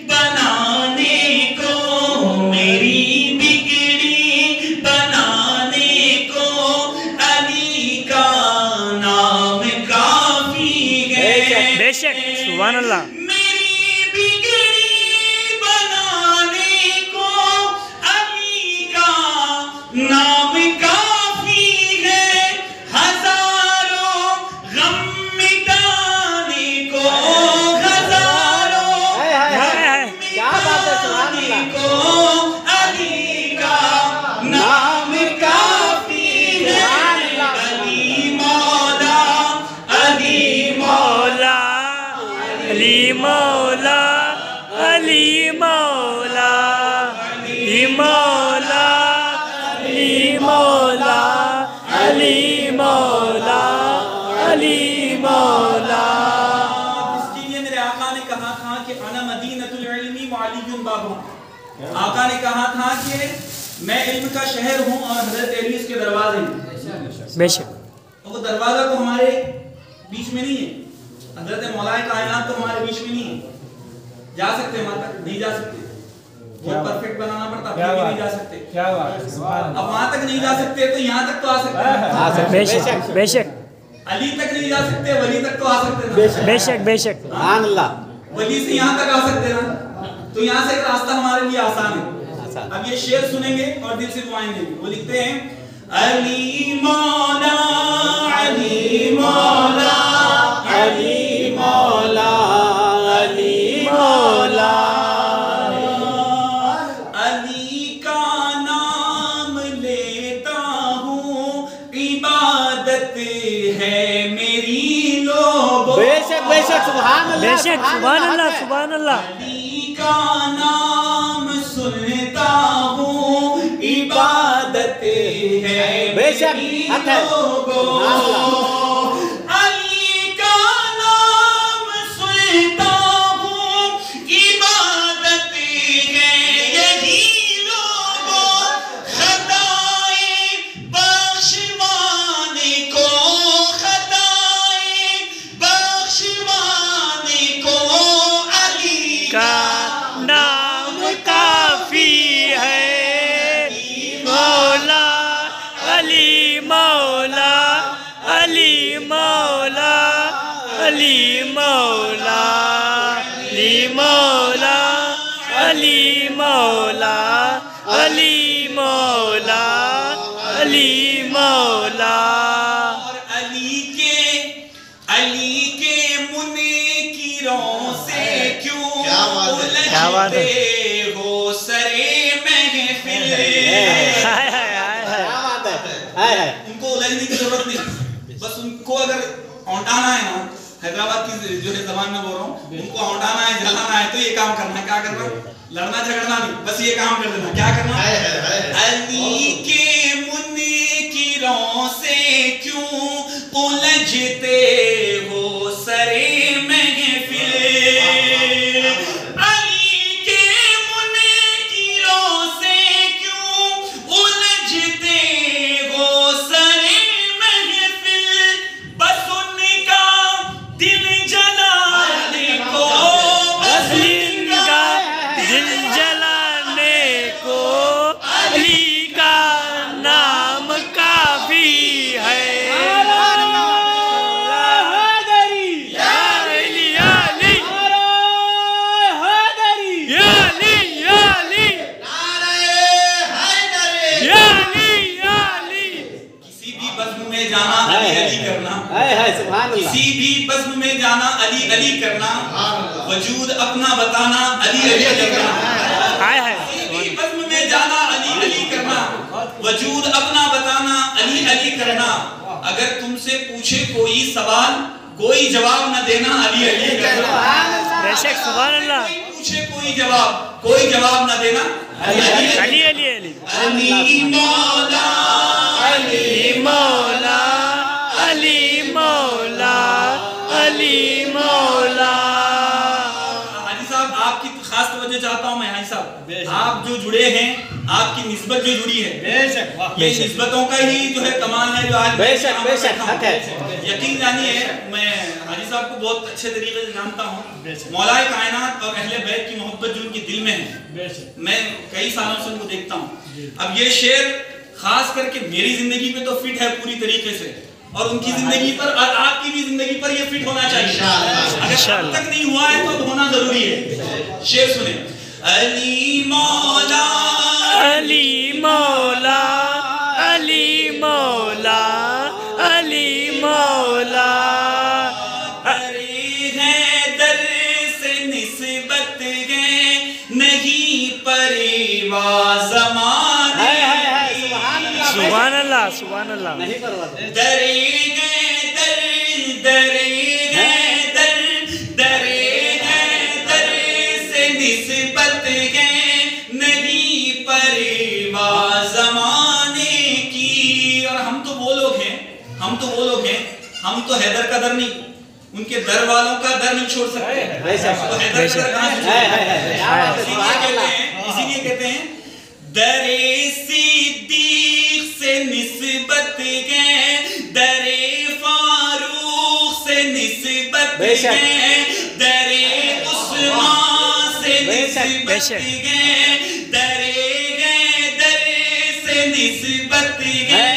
بنانے کو، میری بگڑی بنانے کو علی کا نام کافی ہے۔ بے شک، سبحان اللہ۔ میری بگڑی بنانے کو علی کا نام کافی ہے، ہزاروں غم مٹانے کو، علی کا نام کافی ہے۔ علی مولا، علی مولا، علی مولا، علی مولا، علی مولا، علی مولا، علی مولا، علی مولا۔ اس لیے میرے آقا نے کہا تھا کہ انا مدینۃ العلم وعلی بابہ۔ آقا نے کہا تھا کہ میں علم کا شہر ہوں اور حضرت علی اس کے دروازے ہیں۔ بے شک۔ وہ دروازہ تو ہمارے بیچ میں نہیں ہے، حضرت مولا کائنات تو ہمارے بیچ میں نہیں ہے۔ جا سکتے وہاں تک نہیں جا سکتے، بہت پرفیکٹ بنانا پڑتا، پھر بھی نہیں جا سکتے۔ اب وہاں تک نہیں جا سکتے تو یہاں تک تو آ سکتے ہیں۔ بے شک، بے شک، علی تک نہیں جا سکتے، ولی تک تو آ سکتے ہیں۔ بے شک، بے شک، سبحان اللہ۔ ولی سے یہاں تک آ سکتے ہیں، تو یہاں سے ایک راستہ ہمارے لیے آسان ہے۔ اب یہ شعر سنیں گے اور دل سے دعائیں دیں گے۔ وہ لکھتے ہیں علی مولا، علی مولا، علی مولا، علی مولا، علی کا نام لیتا ہوں، عبادت ہے میری لوگوں۔ بے شک، بے شک، سبحان اللہ، بے شک، سبحان اللہ، سبحان اللہ۔ علی کا نام سنتا ہوں، عبادت ہے بے شک، حق ہے۔ سبحان اللہ۔ علی کا نام سنتا ہوں، عبادت ہے یہی لوگوں، خطائیں بخشوانے کو، خطائیں بخشوانے کو علی کا نام کافی ہے، مولا، علی مولا، علی مولا، علی مولا، علی مولا، علی مولا، علی مولا، علی مولا۔ اور علی کے منکروں سے کیوں الجھتے ہو سرے محفل؟ ان کو الجھنے کی ضرورت نہیں، بس ان کو اگر اونٹانا ہے نا، حیدرآباد کی جو ہے زبان میں بول رہا ہوں، ان کو اونٹانا ہے، جلانا ہے تو یہ کام کرنا ہے۔ کیا کرنا؟ لڑنا جھگڑنا نہیں، بس یہ کام کر دینا۔ کیا کرنا؟ علی کے منکروں سے کیوں الجھتے ہو سرے محفل؟ علی کے منکروں سے کیوں الجھتے ہو سرے محفل؟ بس ان کا دل جلانے کو، بس ان کا دل جلانے کو علی کا نام کافی ہے۔ کسی بھی بزم میں جانا علی علی کرنا، وجود اپنا بتانا علی علی کرنا۔ کسی بھی بزم میں جانا علی علی کرنا، وجود اپنا بتانا علی علی کرنا۔ اگر تم سے پوچھے کوئی سوال کوئی جواب نہ دینا علی علی کرنا۔ بے شک، سبحان اللہ۔ پوچھے کوئی جواب نہ دینا علی علی علی، علی مولا، علی مولا، علی مولا، علی مولا۔ حاجی صاحب آپ کی خاص توجہ چاہتا ہوں میں۔ حاجی صاحب آپ جو جڑے ہیں، آپ کی نسبت جو جڑی ہے، یہ نسبتوں کا ہی جو ہے کمال ہے جو آج بے شک، بے شک، حق ہے۔ یقین جانیے میں حاجی صاحب کو بہت اچھے طریقے سے جانتا ہوں۔ مولا کائنات اور اہل بیت دل میں ہے. میں کئی سالوں سے ان کو دیکھتا ہوں. اب یہ شعر خاص کر کے میری زندگی پہ تو فٹ ہے پوری طریقے سے, اور ان کی زندگی پر اور آپ کی بھی زندگی پر یہ فٹ ہونا چاہیے. اگر اب تک نہیں ہوا ہے تو اب ہونا ضروری ہے. شعر سنیں. علی مولا علی مولا علی مولا علی مولا ارے ہے در سے نسبت ہے نہیں پرواز زمانے کی. سبحان اللہ سبحان اللہ. نہیں پرواز. درے گئے در درے گئے در سے نسبت ہے نہیں پرواز زمانے کی. اور ہم تو وہ لوگ ہیں ہم تو حیدر کا در نہیں, ان کے در والوں کا در نہیں چھوڑ سکتے. تو حیدر کا در کہاں سے چھوڑ. اسی لیے کہتے ہیں در صدیق سے نسبت ہے, در فاروق سے نسبت ہے, در عثمان سے نسبت ہے, در سے نسبت ہے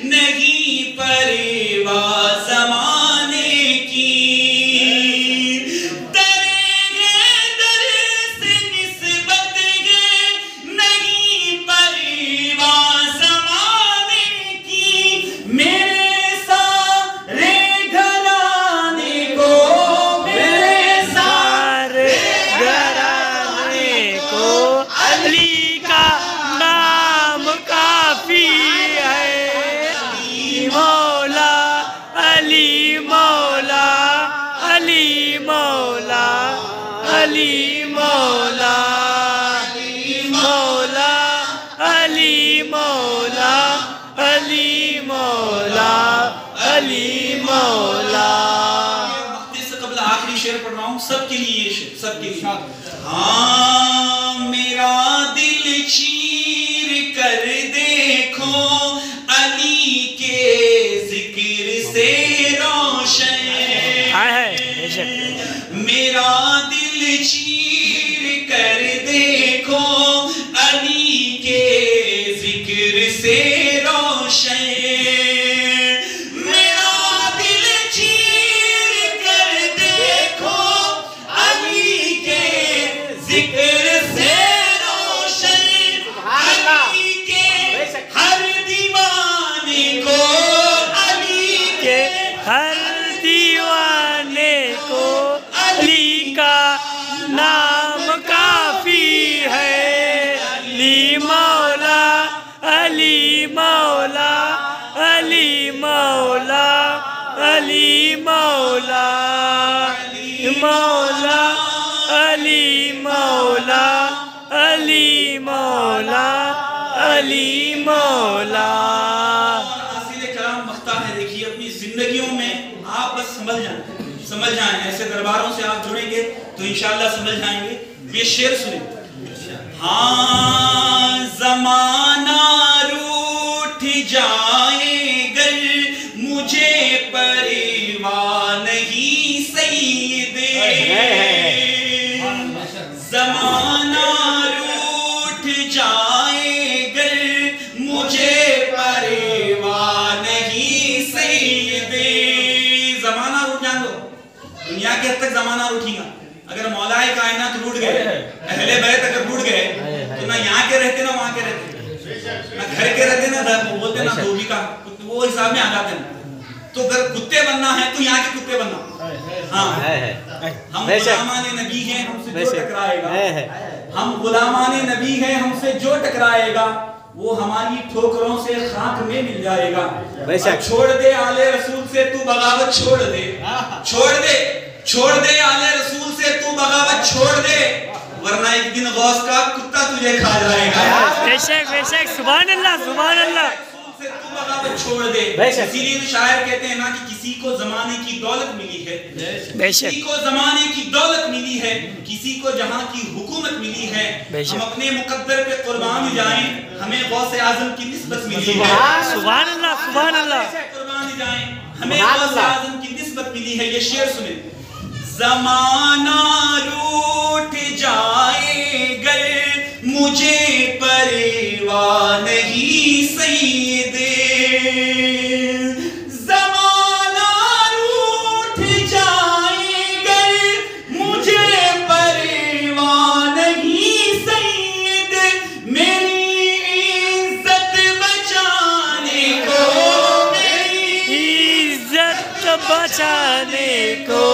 نہیں پرواز زمانے کی. در سے نسبت ہے نہیں پرواز زمانے کی. میرے سارے گھرانے کو میرے سارے گھرانے کو علی کا نام کافی ہے. علی مولا علی مولا علی مولا علی مولا مولا علی مولا علی مولا علی مولا. وقت سے قبل آخری شعر پڑھ رہا ہوں سب کے لیے, یہ شعر سب کے لیے. ہاں میرا دل چیر کر دیکھو علی کے ذکر سے روشن. میرا دل چیر کر دیکھو علی کے ذکر سے روشن. میرا دل چیر کر دیکھو علی کے ذکر سے روشن. علی کے ہر دیوانے کو علی کہ ہر دیوانے کو علی کا نام کافی ہے. علی مولا علی مولا علی مولا علی مولا مولا علی مولا علی مولا علی مولا. حاصل کلام مختہ ہے. دیکھیے اپنی زندگیوں میں آپ بس سمجھ جائیں ایسے درباروں سے آپ جڑیں گے تو انشاءاللہ سمجھ جائیں گے. یہ شعر سنیں. ہاں زمانہ روٹھ جائے گر مجھے پرواہ نہیں سید. زمانہ روٹھ جائے گر مجھے پرواہ نہیں سید. زمانہ روٹ جان دو, دنیا کے حد تک زمانہ روٹھی گا. اگر مولائے کائنات روٹ گئے, اہل بیت اگر روٹ گئے تو نہ یہاں کے رہتے نہ وہاں کے رہتے, نہ گھر کے رہتے نہ بولتے نہ دھوبی کا, وہ حساب میں آ جاتے ہیں. تو اگر کتے بننا ہے تو یہاں کے کتے بننا. ہاں ہم غلامان نبی ہیں, ہم سے جو ٹکرائے گا, ہم غلامان نبی ہیں, ہم سے جو ٹکرائے گا وہ ہماری ٹھوکروں سے خاک میں مل جائے گا. چھوڑ دے آل رسول سے تو بغاوت چھوڑ دے, چھوڑ دے آل رسول سے تو بغاوت چھوڑ دے, ورنہ ایک دن غوث کا کتا تجھے کھا جائے گا. بے شک سبحان اللہ سبحان اللہ. سے تو بغاوت چھوڑ دے. اسی لیے شاعر کہتے ہیں نا کہ کسی کو زمانے کی دولت ملی ہے, کسی کو زمانے کی دولت ملی ہے, کسی کو جہاں کی حکومت ملی ہے. ہم اپنے مقدر پہ قربان جائیں, ہمیں غوث اعظم کی نسبت ملی ہے. سبحان اللہ سبحان اللہ. قربان جائیں, ہمیں غوث اعظم کی نسبت ملی ہے. یہ شعر سنیں. زمانہ روٹ جائے گا مجھے پرواہ نہیں سیدے زمانہ روٹھ جائے گر مجھے پرواہ نہیں سیدے میری عزت بچانے کو عزت بچانے کو